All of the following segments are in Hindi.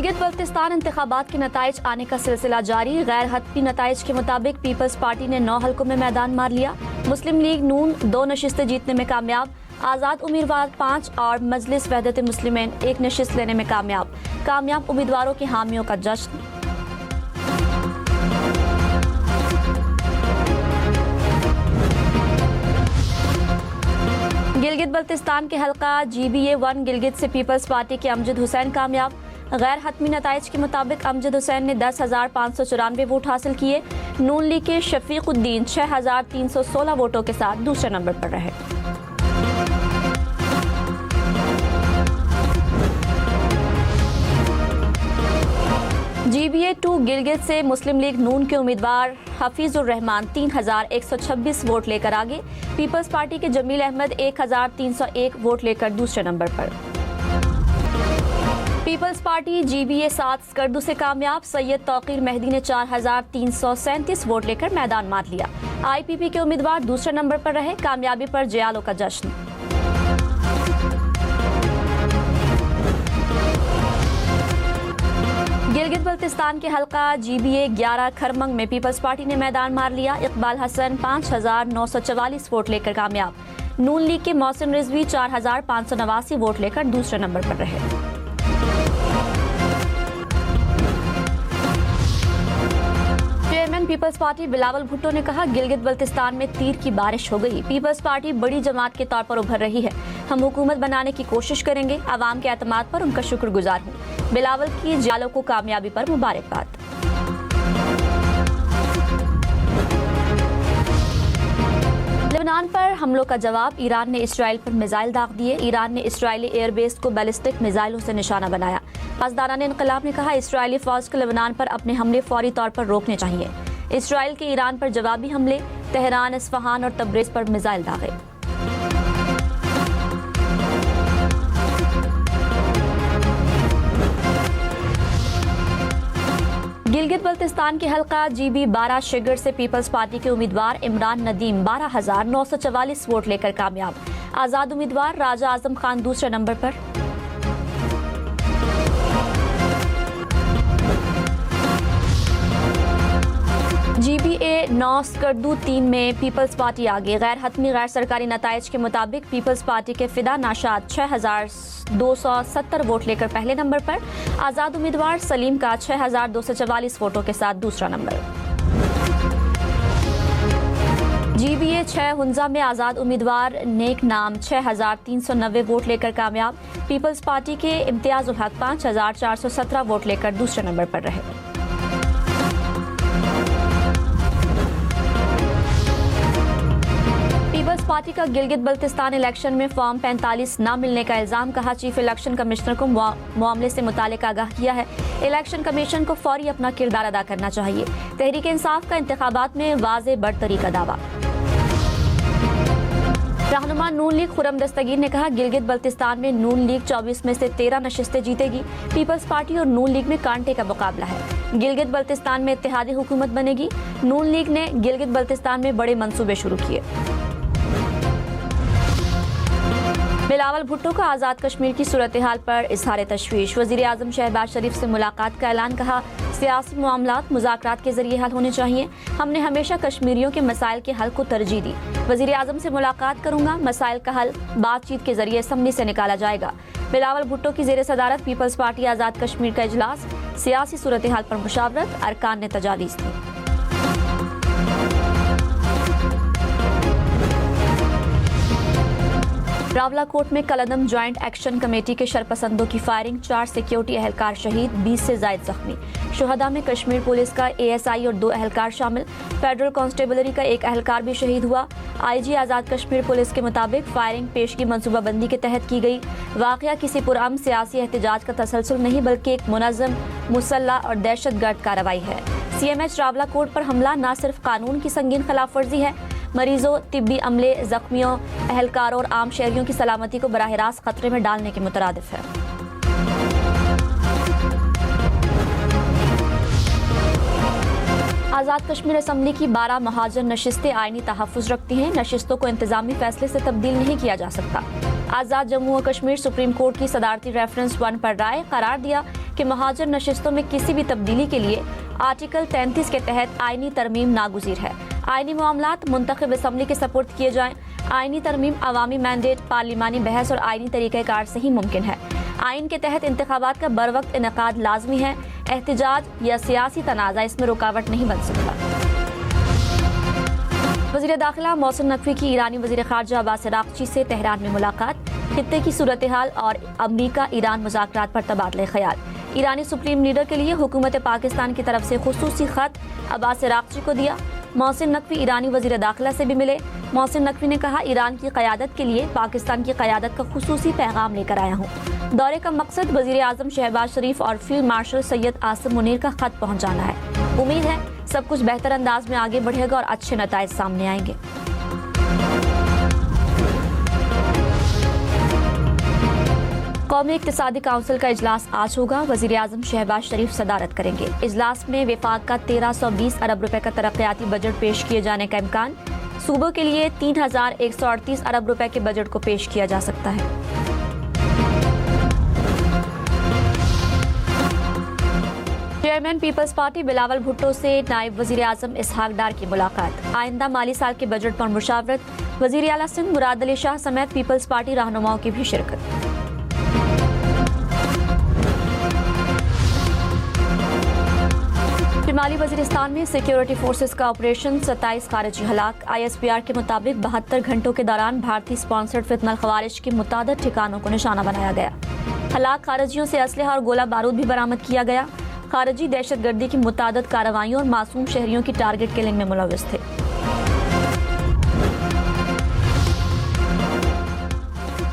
गिलगित बल्तिस्तान इंतखाबात के नताइज आने का सिलसिला जारी। गैर हतमी नताइज के मुताबिक पीपल्स पार्टी ने 9 हलकों में मैदान मार लिया। मुस्लिम लीग नून 2 नशिस्तें जीतने में कामयाब, आज़ाद उम्मीदवार 5 और मजलिस वहदत मुस्लिमीन 1 नशिस्त लेने में कामयाब उम्मीदवारों के हामियों का जश्न। गिलगित बल्तिस्तान के हल्का GBA-1 गिलगित से पीपल्स पार्टी के अमजद हुसैन कामयाब। गैर हतमी नताइज के मुताबिक अमजद हुसैन ने 10,594 वोट हासिल किए। नून लीग के शफीकुद्दीन 6,316 वोटों के साथ दूसरे नंबर पर रहे। GBA-2 गिलगित से मुस्लिम लीग नून के उम्मीदवार हफीजुर रहमान 3,126 वोट लेकर आगे। पीपल्स पार्टी के जमील अहमद 1,301 वोट लेकर दूसरे नंबर पर। पीपल्स पार्टी GBA-7 स्कर्दू से कामयाब। सैयद तौकीर मेहदी ने 4,337 वोट लेकर मैदान मार लिया। IPP के उम्मीदवार दूसरे नंबर पर रहे। कामयाबी पर जयालों का जश्न। गिलगित बल्तिस्तान के हल्का GBA-11 खरमंग में पीपल्स पार्टी ने मैदान मार लिया। इकबाल हसन 5,944 वोट लेकर कामयाब। नून लीग के मोहसिन रिजवी 4,589 वोट लेकर दूसरे नंबर पर रहे। Chairman Peoples Party Bilawal Bhutto ने कहा, गिलगित बल्तिस्तान में तीर की बारिश हो गई। पीपल्स पार्टी बड़ी जमात के तौर पर उभर रही है। हम हुकूमत बनाने की कोशिश करेंगे। अवाम के एतमाद पर उनका शुक्रगुजार हूँ। बिलावल की जालों को कामयाबी पर मुबारकबाद। लेबनान पर हमलों का जवाब। ईरान ने इसराइल पर मिसाइल दाग दिए। ईरान ने इसराइली एयरबेस को बैलिस्टिक मिसाइलों से निशाना बनाया। पासदारान इनकलाब ने कहा, इसराइली फौज को लेबनान पर अपने हमले फौरी तौर पर रोकने चाहिए। इसराइल के ईरान पर जवाबी हमले। तेहरान, इस्फहान और तब्रेज़ पर मिसाइल दागे। गिलगित बल्तिस्तान के हल्का GB-12 शिगर से पीपल्स पार्टी के उम्मीदवार इमरान नदीम 12,944 वोट लेकर कामयाब। आज़ाद उम्मीदवार राजा आजम खान दूसरे नंबर पर। GBA-9 स्कर्दू 3 में पीपल्स पार्टी आगे। गैर हतमी गैर सरकारी नताइज के मुताबिक पीपल्स पार्टी के फिदा नाशाद 6,270 वोट लेकर पहले नंबर पर। आज़ाद उम्मीदवार सलीम का 6,244 वोटों के साथ दूसरा नंबर। GBA-6 हुंजा में आज़ाद उम्मीदवार नेक नाम 6,390 वोट लेकर कामयाब। पीपल्स पार्टी के इम्तियाजुल हक 5,417 वोट लेकर दूसरे नंबर पर रहे। पीपल्स पार्टी का गिलगित बल्तिस्तान इलेक्शन में फॉर्म 45 न मिलने का इल्जाम। कहा, चीफ इलेक्शन कमिश्नर को मामले से मुतालिक आगाह किया है। इलेक्शन कमीशन को फौरी अपना किरदार अदा करना चाहिए। तहरीक इंसाफ का इंतखाबात में वाज़े बरतरी का दावा। रहनुमा नून लीग खुरम दस्तगीर ने कहा, गिलगित बल्तिस्तान में नून लीग 24 में से 13 नशिस्तें जीतेगी। पीपल्स पार्टी और नून लीग में कांटे का मुकाबला है। गिलगित बल्तिस्तान में इत्तेहादी हुकूमत बनेगी। नून लीग ने गिलगित बल्तिस्तान में बड़े मंसूबे शुरू किए। बिलावल भुट्टो का आज़ाद कश्मीर की सूरत हाल पर इजहार तशवीश। वज़ीर आज़म शहबाज शरीफ से मुलाकात का ऐलान। कहा, सियासी मामलात मुज़ाकरात के जरिए हल होने चाहिए। हमने हमेशा कश्मीरियों के मसाइल के हल को तरजीह दी। वज़ीर आज़म से मुलाकात करूंगा। मसाइल का हल बातचीत के जरिए असम्बली से निकाला जाएगा। बिलावल भुट्टो की ज़ेर सदारत पीपल्स पार्टी आज़ाद कश्मीर का इजलास। सियासी सूरत हाल पर मुशावरत। अरकान ने तजावीज़ दी। रावलाकोट में कलअदम ज्वाइंट एक्शन कमेटी के शरपसंदों की फायरिंग। 4 सिक्योरिटी एहलकार शहीद, 20 से ज़ायद जख्मी। शुहदा में कश्मीर पुलिस का ASI और 2 एहलकार शामिल। फेडरल कांस्टेबलरी का 1 एहलकार भी शहीद हुआ। IG आज़ाद कश्मीर पुलिस के मुताबिक फायरिंग पेशगी मनसूबाबंदी के तहत की गई। वाक़या किसी पुरअमन सियासी एहतजाज का तसलसल नहीं, बल्कि एक मुनज़्ज़म, मुसल्लह और दहशतगर्द कार्रवाई है। CMH रावलाकोट पर हमला न सिर्फ कानून की संगीन खिलाफ वर्जी है, मरीजों, तिब्बी अमले, जख्मियों, एहलकारों और आम शहरियों की सलामती को बराह रास्त खतरे में डालने के मुतरादिफ है। आज़ाद कश्मीर असम्बली की 12 महाजन नशिस्तें आईनी तहफ़्फ़ुज़ रखती हैं। नशिस्तों को इंतजामी फैसले से तब्दील नहीं किया जा सकता। आज़ाद जम्मू और कश्मीर सुप्रीम कोर्ट की सदारती रेफरेंस 1 पर राय करार दिया। कि महाजर नशिस्तों में किसी भी तब्दीली के लिए आर्टिकल 33 के तहत आईनी तरमीम नागुज़ीर है। आईनी मामलात मुंतखब असम्बली के सपुर्द किए जाएं। आईनी तरमीम अवामी मैंडेट, पार्लिमानी बहस और आईनी तरीक़ेकार से ही मुमकिन है। आइन के तहत इंतखाबात का बरवक्त इनेकाद लाजमी है। एहतिजाज या सियासी तनाज़ा इसमें रुकावट नहीं बन सकता। वज़ीर दाखिला मोहसिन नकवी की ईरानी वज़ीर ख़ारजा अब्बास अराग़ची से तेहरान में मुलाकात। खित्ते की सूरत हाल और अमरीका ईरान मुज़ाकरात पर तबादले ख़याल। ईरानी सुप्रीम लीडर के लिए हुकूमत पाकिस्तान की तरफ से खुसूसी ख़त अब्बास अराग़ची को दिया। मोहसिन नकवी ईरानी वज़ीर दाखिला से भी मिले। मोहसिन नकवी ने कहा, ईरान की क़यादत के लिए पाकिस्तान की क़यादत का खुसूसी पैगाम लेकर आया हूँ। दौरे का मकसद वज़ीर आज़म शहबाज शरीफ और फील्ड मार्शल सैयद आसिम मुनीर का ख़त पहुँचाना है। उम्मीद है सब कुछ बेहतर अंदाज में आगे बढ़ेगा और अच्छे नताइज सामने आएंगे। कौमी इक़्तिसादी काउंसिल का इजलास आज होगा। वज़ीर आज़म शहबाज शरीफ सदारत करेंगे। इजलास में वफाक का 1320 अरब रुपए का तरक्याती बजट पेश किए जाने का इम्कान। सूबों के लिए 3138 अरब रुपए के बजट को पेश किया जा सकता है। Chairman Peoples Party Bilawal Bhutto से नायब वज़ीर आज़म इसहाक डार की मुलाकात। आइंदा माली साल के बजट पर मुशावरत। वज़ीर आला सिंध मुराद अली शाह समेत पीपल्स पार्टी रहनुमाओं की भी शिरकत। शिमाली वज़ीरिस्तान में सिक्योरिटी फोर्सेस का ऑपरेशन, 27 खारिजी हलाक। ISPR के मुताबिक 72 घंटों के दौरान भारतीय स्पॉन्सर्ड फितनल खवारिज के मुतादिद ठिकानों को निशाना बनाया गया। हलाक खारिजियों से असलहा और गोला बारूद भी बरामद किया गया। खारिजी दहशतगर्दी की मुतादिद कार्रवाइयों और मासूम शहरियों की टारगेट किलिंग में मुलव्विस थे।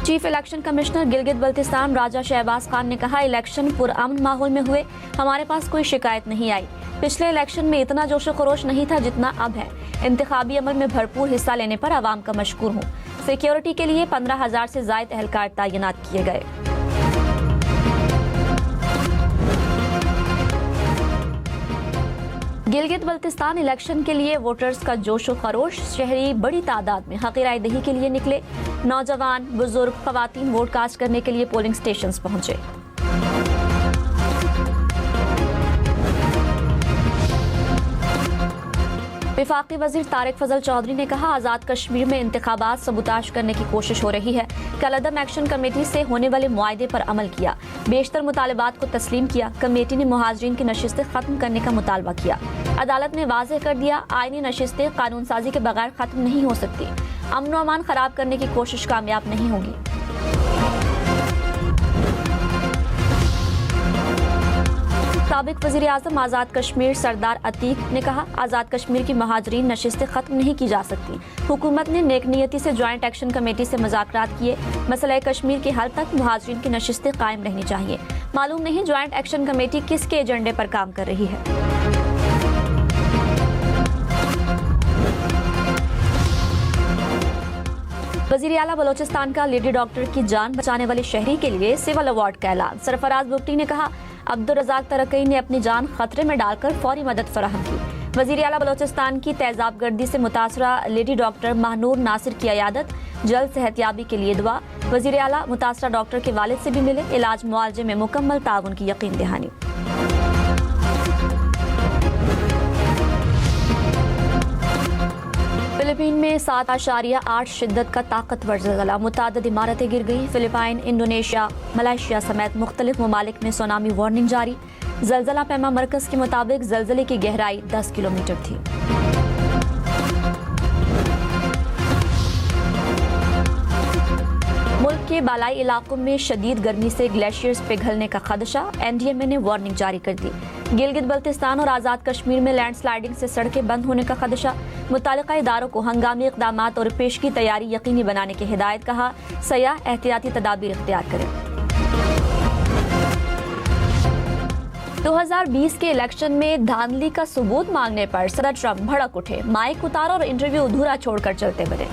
Chief election commissioner Gilgit Baltistan Raja Shahbaz Khan ने कहा, इलेक्शन पुरअमन माहौल में हुए, हमारे पास कोई शिकायत नहीं आई। पिछले इलेक्शन में इतना जोश खरोश नहीं था जितना अब है। इंतखाबी अमल में भरपूर हिस्सा लेने पर आवाम का मशकूर हूँ। सिक्योरिटी के लिए 15,000 से ज़ायद एहलकार तैनात किए गए। गिलगित बल्तिस्तान इलेक्शन के लिए वोटर्स का जोशो खरोश। शहरी बड़ी तादाद में हक़ राय दही के लिए निकले। नौजवान, बुजुर्ग, ख़वातीन वोट कास्ट करने के लिए पोलिंग स्टेशंस पहुंचे। वफाकी वज़ीर तारिक फजल चौधरी ने कहा, आज़ाद कश्मीर में इंतखाबात सबूताश करने की कोशिश हो रही है। कलअदम एक्शन कमेटी से होने वाले मुआहदे पर अमल किया। बेशतर मुतालबात को तस्लीम किया। कमेटी ने मुहाजिरीन की नशिस्तें ख़त्म करने का मुतालबा किया। अदालत ने वाज़ेह कर दिया, आईनी नशिस्तें कानून साजी के बगैर ख़त्म नहीं हो सकती। अमन व अमान ख़राब करने की कोशिश कामयाब नहीं होगी। साबिक वज़ीर आज़म आज़ाद कश्मीर सरदार अतीक ने कहा, आज़ाद कश्मीर की महाजरीन नशिस्तें ख़त्म नहीं की जा सकती। हुकूमत ने नेकनियती से जॉइंट एक्शन कमेटी से मुज़ाकरात किए। मसला कश्मीर के हल तक महाजरीन की नशिस्तें कायम रहनी चाहिए। मालूम नहीं जॉइंट एक्शन कमेटी किसके एजेंडे पर काम कर रही है। वज़ीर आला बलोचिस्तान का लेडी डॉक्टर की जान बचाने वाले शहरी के लिए सिविल अवार्ड का ऐलान। सरफराज बुगटी ने कहा, अब्दुल रज़ाक तरक्की ने अपनी जान खतरे में डालकर फौरी मदद फराहम की। वज़ीर आला बलोचिस्तान की तेजाब गर्दी से मुतासरा लेडी डॉक्टर महनूर नासिर की अयादत। जल्द सेहतयाबी के लिए दुआ। वज़ीर आला मुतासरा डॉक्टर के वालिद से भी मिले। इलाज मुआवजे में मुकम्मल ताउन की यकीन दहानी। फिलिपीन में 7.8 शिद्दत का ताकतवर ज़लज़ला। मुतादिद इमारतें गिर गई। फिलिपाइन, इंडोनेशिया, मलेशिया समेत मुख्तलिफ ममालिक में सुनामी वार्निंग जारी। ज़लज़ला पैमा मरकज़ के मुताबिक ज़लज़ले की गहराई 10 किलोमीटर थी। मुल्क के बालाई इलाकों में शदीद गर्मी से ग्लेशियर्स पिघलने का खदशा। NDMA ने वार्निंग जारी कर दी। गिलगित बल्तिस्तान और आज़ाद कश्मीर में लैंडस्लाइडिंग से सड़कें बंद होने का खदशा। मुतालिका इदारों को हंगामी इक़दामात और पेश की तैयारी यकीनी बनाने की हिदायत। कहा, सयाह एहतियाती तदाबीर इख्तियार करें। 2020 के इलेक्शन में धांधली का सबूत मांगने पर सदर ट्रंप भड़क उठे। माइक उतारा और इंटरव्यू अधूरा छोड़कर चलते बने।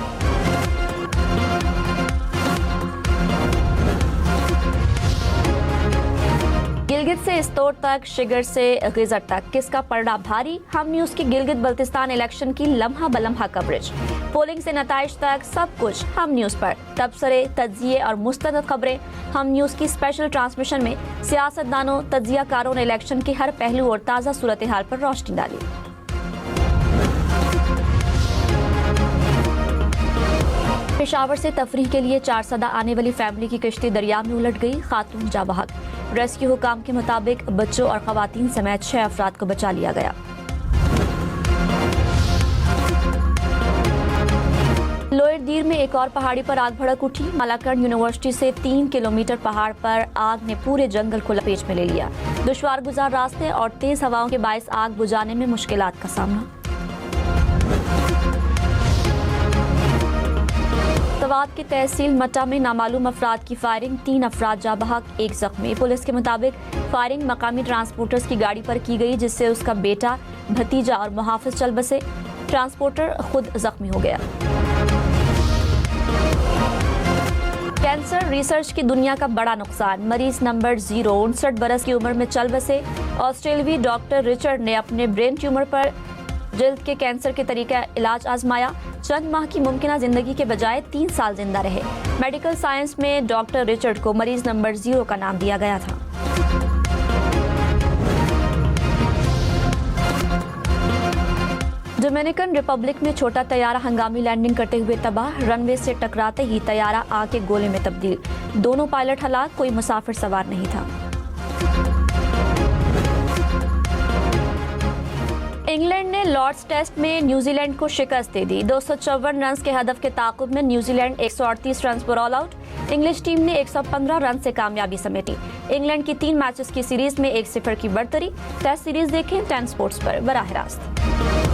गिलगित से इस्तोर तक, शिगर से गिजर तक, किसका पलड़ा भारी? हम न्यूज की गिलगित बल्तिस्तान इलेक्शन की लम्हा बलम्हा कवरेज, पोलिंग से नताइज तक सब कुछ हम न्यूज पर। तबसरे, तज्जिए और मुस्तनद खबरें हम न्यूज की स्पेशल ट्रांसमिशन में सियासतदानों, तज्जियाकारों ने इलेक्शन के हर पहलू और ताज़ा सूरत हाल पर रोशनी डाली। पेशावर से तफरीह के लिए चारसदा आने वाली फैमिली की किश्ती दरिया में उलट गई, खातून जा बहक। रेस्क्यू हुकाम के मुताबिक बच्चों और खवातीन समेत 6 अफराद को बचा लिया गया। लोअर दीर में एक और पहाड़ी पर आग भड़क उठी। मालाकंड यूनिवर्सिटी से 3 किलोमीटर पहाड़ पर आग ने पूरे जंगल को लपेट में ले लिया। दुश्वार गुजार रास्ते और तेज हवाओं के बायस आग बुझाने में मुश्किलात का सामना। सवात की तहसील मट्टा में नामालूम अफराद की फायरिंग, 3 अफराद जा बहक, 1 जख्मी। पुलिस के मुताबिक फायरिंग मकामी ट्रांसपोर्टर्स की गाड़ी पर की गई, जिससे उसका बेटा, भतीजा और मुहाफिज चल बसे। ट्रांसपोर्टर खुद जख्मी हो गया। कैंसर रिसर्च की दुनिया का बड़ा नुकसान, मरीज नंबर 0 59 बरस की उम्र में चल बसे। ऑस्ट्रेलियावी डॉक्टर रिचर्ड ने अपने ब्रेन ट्यूमर पर जल्द के कैंसर के तरीका इलाज आजमाया। चंद माह की मुमकिना जिंदगी के बजाय 3 साल जिंदा रहे। मेडिकल साइंस में डॉक्टर रिचर्ड को मरीज नंबर 0 का नाम दिया गया था। डोमिनिकन रिपब्लिक में छोटा तैयारा हंगामी लैंडिंग करते हुए तबाह, रनवे से टकराते ही तैयारा आग के गोले में तब्दील। दोनों पायलट हलाक, कोई मुसाफिर सवार नहीं था। इंग्लैंड ने लॉर्ड्स टेस्ट में न्यूजीलैंड को शिकस्त दे दी। 254 रन के हदफ के ताकुब में न्यूजीलैंड 138 रन पर ऑल आउट। इंग्लिश टीम ने 115 रन से कामयाबी समेटी। इंग्लैंड की 3 मैचेस की सीरीज में 1-0 की बढ़तरी। टेस्ट सीरीज देखें 10 स्पोर्ट्स पर बराह रास्त।